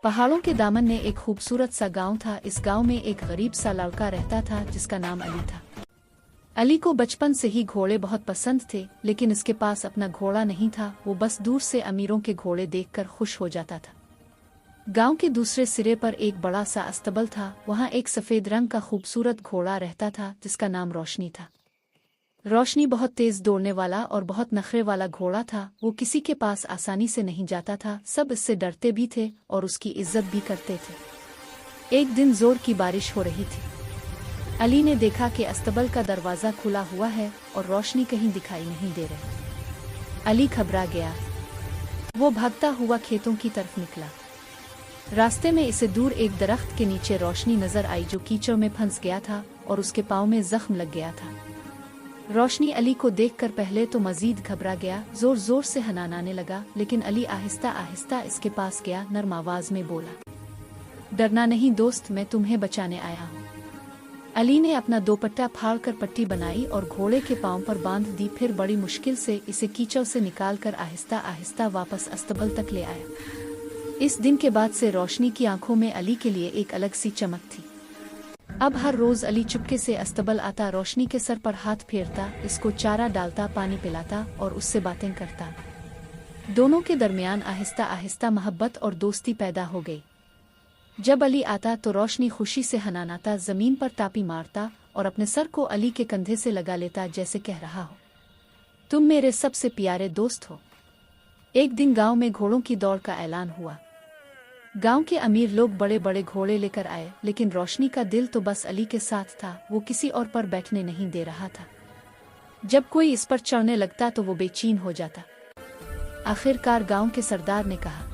पहाड़ों के दामन में एक खूबसूरत सा गांव था। इस गांव में एक गरीब सा लड़का रहता था जिसका नाम अली था। अली को बचपन से ही घोड़े बहुत पसंद थे, लेकिन इसके पास अपना घोड़ा नहीं था। वो बस दूर से अमीरों के घोड़े देखकर खुश हो जाता था। गांव के दूसरे सिरे पर एक बड़ा सा अस्तबल था। वहां एक सफेद रंग का खूबसूरत घोड़ा रहता था जिसका नाम रोशनी था। रोशनी बहुत तेज दौड़ने वाला और बहुत नखरे वाला घोड़ा था। वो किसी के पास आसानी से नहीं जाता था। सब इससे डरते भी थे और उसकी इज्जत भी करते थे। एक दिन जोर की बारिश हो रही थी। अली ने देखा कि अस्तबल का दरवाज़ा खुला हुआ है और रोशनी कहीं दिखाई नहीं दे रही। अली घबरा गया। वो भागता हुआ खेतों की तरफ निकला। रास्ते में इसे दूर एक दरख्त के नीचे रोशनी नजर आई जो कीचड़ में फंस गया था और उसके पाँव में जख्म लग गया था। रोशनी अली को देखकर पहले तो मजीद घबरा गया, जोर जोर से हनाने लगा, लेकिन अली आहिस्ता आहिस्ता इसके पास गया, नरम आवाज में बोला, डरना नहीं दोस्त, मैं तुम्हें बचाने आया हूँ। अली ने अपना दोपट्टा फाड़ कर पट्टी बनाई और घोड़े के पाँव पर बांध दी। फिर बड़ी मुश्किल से इसे कीचड़ से निकालकर आहिस्ता आहिस्ता वापस अस्तबल तक ले आया। इस दिन के बाद से रोशनी की आंखों में अली के लिए एक अलग सी चमक थी। अब हर रोज अली चुपके से अस्तबल आता, रोशनी के सर पर हाथ फेरता, इसको चारा डालता, पानी पिलाता और उससे बातें करता। दोनों के दरमियान आहिस्ता आहिस्ता मोहब्बत और दोस्ती पैदा हो गई। जब अली आता तो रोशनी खुशी से हनानाता, जमीन पर तापी मारता और अपने सर को अली के कंधे से लगा लेता, जैसे कह रहा हो, तुम मेरे सबसे प्यारे दोस्त हो। एक दिन गांव में घोड़ों की दौड़ का ऐलान हुआ। गांव के अमीर लोग बड़े बड़े घोड़े लेकर आए, लेकिन रोशनी का दिल तो बस अली के साथ था। वो किसी और पर बैठने नहीं दे रहा था। जब कोई इस पर चढ़ने लगता तो वो बेचैन हो जाता। आखिरकार गांव के सरदार ने कहा,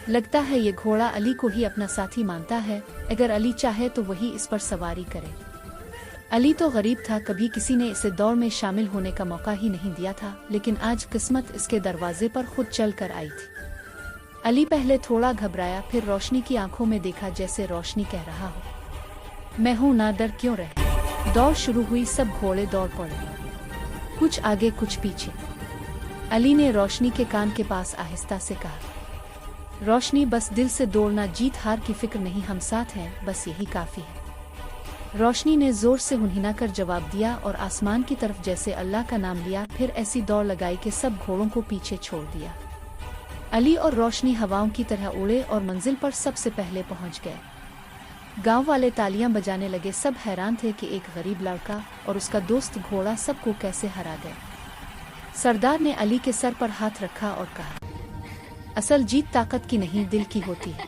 लगता है ये घोड़ा अली को ही अपना साथी मानता है। अगर अली चाहे तो वही इस पर सवारी करे। अली तो गरीब था, कभी किसी ने इसे दौड़ में शामिल होने का मौका ही नहीं दिया था, लेकिन आज किस्मत इसके दरवाजे पर खुद चल कर आई थी। अली पहले थोड़ा घबराया, फिर रोशनी की आंखों में देखा जैसे रोशनी कह रहा हो, मैं हूं ना, डर क्यों रहे। दौड़ शुरू हुई, सब घोड़े दौड़ पड़े, कुछ आगे कुछ पीछे। अली ने रोशनी के कान के पास आहिस्ता से कहा, रोशनी बस दिल से दौड़ना, जीत हार की फिक्र नहीं, हम साथ हैं, बस यही काफी है। रोशनी ने जोर से हुनहिना कर जवाब दिया और आसमान की तरफ जैसे अल्लाह का नाम लिया। फिर ऐसी दौड़ लगाई कि सब घोड़ों को पीछे छोड़ दिया। अली और रोशनी हवाओं की तरह उड़े और मंजिल पर सबसे पहले पहुंच गए। गांव वाले तालियां बजाने लगे। सब हैरान थे कि एक गरीब लड़का और उसका दोस्त घोड़ा सबको कैसे हरा गए। सरदार ने अली के सर पर हाथ रखा और कहा, असल जीत ताकत की नहीं, दिल की होती है।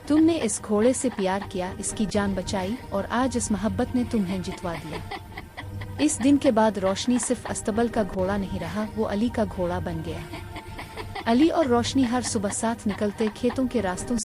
तुमने इस घोड़े से प्यार किया, इसकी जान बचाई और आज इस मोहब्बत ने तुम्हें जितवा दिया। इस दिन के बाद रोशनी सिर्फ अस्तबल का घोड़ा नहीं रहा, वो अली का घोड़ा बन गया। अली और रोशनी हर सुबह साथ निकलते, खेतों के रास्तों